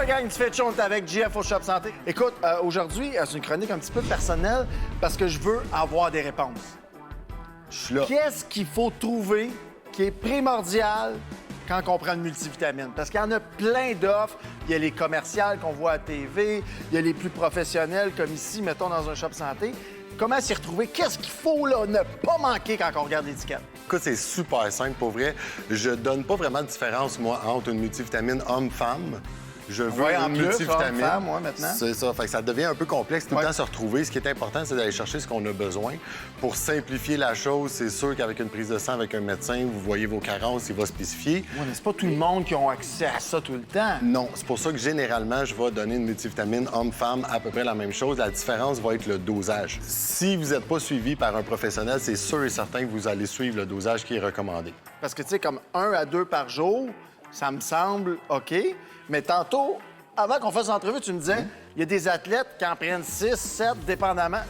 gang du Fait Show, on est avec JF au Shop Santé. Écoute, aujourd'hui, c'est une chronique un petit peu personnelle parce que je veux avoir des réponses. Je suis là. Qu'est-ce qu'il faut trouver qui est primordial quand on prend une multivitamine? Parce qu'il y en a plein d'offres. Il y a les commerciales qu'on voit à TV, il y a les plus professionnels, comme ici, mettons, dans un shop santé. Comment s'y retrouver? Qu'est-ce qu'il faut là, ne pas manquer quand on regarde l'étiquette? Écoute, c'est super simple, pour vrai. Je donne pas vraiment de différence, moi, entre une multivitamine homme-femme. Je veux Ouais, en une plus, multivitamine. homme-femme, moi, maintenant. C'est ça. Fait que ça devient un peu complexe tout le Ouais. temps se retrouver. Ce qui est important, c'est d'aller chercher ce qu'on a besoin. Pour simplifier la chose, c'est sûr qu'avec une prise de sang avec un médecin, vous voyez vos carences, il va spécifier. Ouais, mais c'est pas tout le monde qui a accès à ça tout le temps. Non, c'est pour ça que généralement, je vais donner une multivitamine homme-femme, à peu près la même chose. La différence va être le dosage. Si vous n'êtes pas suivi par un professionnel, c'est sûr et certain que vous allez suivre le dosage qui est recommandé. Parce que, tu sais, comme 1 à 2 par jour, ça me semble OK. Mais tantôt, avant qu'on fasse l'entrevue, tu me disais, il y a des athlètes qui en prennent 6, 7, dépendamment.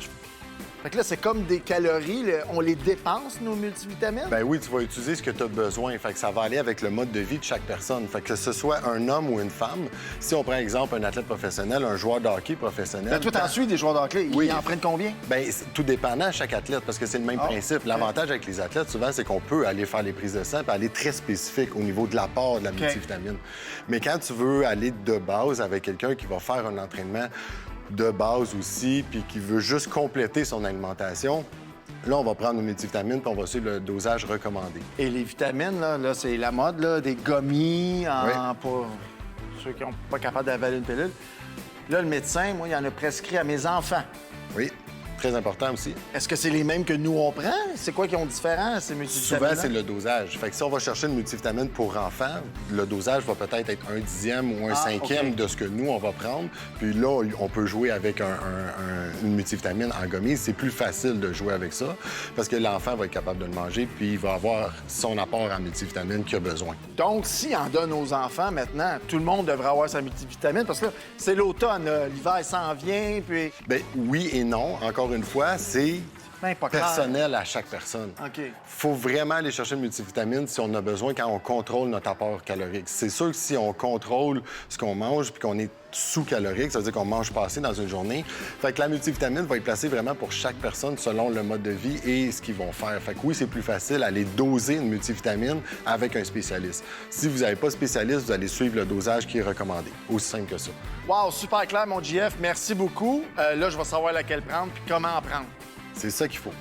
Fait que là, c'est comme des calories. Là. On les dépense, nos multivitamines? Ben oui, tu vas utiliser ce que tu as besoin. Fait que ça va aller avec le mode de vie de chaque personne. Fait que ce soit un homme ou une femme, si on prend exemple un athlète professionnel, un joueur de hockey professionnel. Ben, toi, t'en suis des joueurs de hockey. Oui. Ils en prennent combien? Bien, tout dépendant à chaque athlète, parce que c'est le même principe. L'avantage avec les athlètes, souvent, c'est qu'on peut aller faire les prises de sang et aller très spécifique au niveau de l'apport de la multivitamine. Mais quand tu veux aller de base avec quelqu'un qui va faire un entraînement de base aussi, puis qui veut juste compléter son alimentation, là, on va prendre une multivitamine puis on va suivre le dosage recommandé. Et les vitamines, là c'est la mode, là, des gummies pour ceux qui sont pas capables d'avaler une pilule. Là, le médecin, moi, il en a prescrit à mes enfants. Oui, très important aussi. Est-ce que c'est les mêmes que nous, on prend? C'est quoi qui ont différent, ces multivitamines? Souvent, c'est le dosage. Fait que si on va chercher une multivitamine pour enfants, le dosage va peut-être être 1/10 ou 1/5 de ce que nous, on va prendre. Puis là, on peut jouer avec une multivitamine en gommise. C'est plus facile de jouer avec ça parce que l'enfant va être capable de le manger puis il va avoir son apport en multivitamine qu'il a besoin. Donc, si on donne aux enfants maintenant, tout le monde devrait avoir sa multivitamine parce que là, c'est l'automne, là. L'hiver s'en vient, puis... Bien, oui et non. Encore une fois, c'est Ben, pas clair. personnel à chaque personne. OK. Faut vraiment aller chercher une multivitamine si on a besoin quand on contrôle notre apport calorique. C'est sûr que si on contrôle ce qu'on mange puis qu'on est sous-calorique, ça veut dire qu'on mange pas assez dans une journée. Fait que la multivitamine va être placée vraiment pour chaque personne selon le mode de vie et ce qu'ils vont faire. Fait que oui, c'est plus facile d'aller doser une multivitamine avec un spécialiste. Si vous n'avez pas de spécialiste, vous allez suivre le dosage qui est recommandé. Aussi simple que ça. Wow, super clair, mon JF. Merci beaucoup. Là, je vais savoir laquelle prendre puis comment en prendre. C'est ça qu'il faut.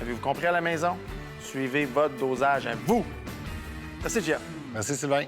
Avez-vous compris à la maison? Suivez votre dosage à vous. Merci, JF. Merci, Sylvain.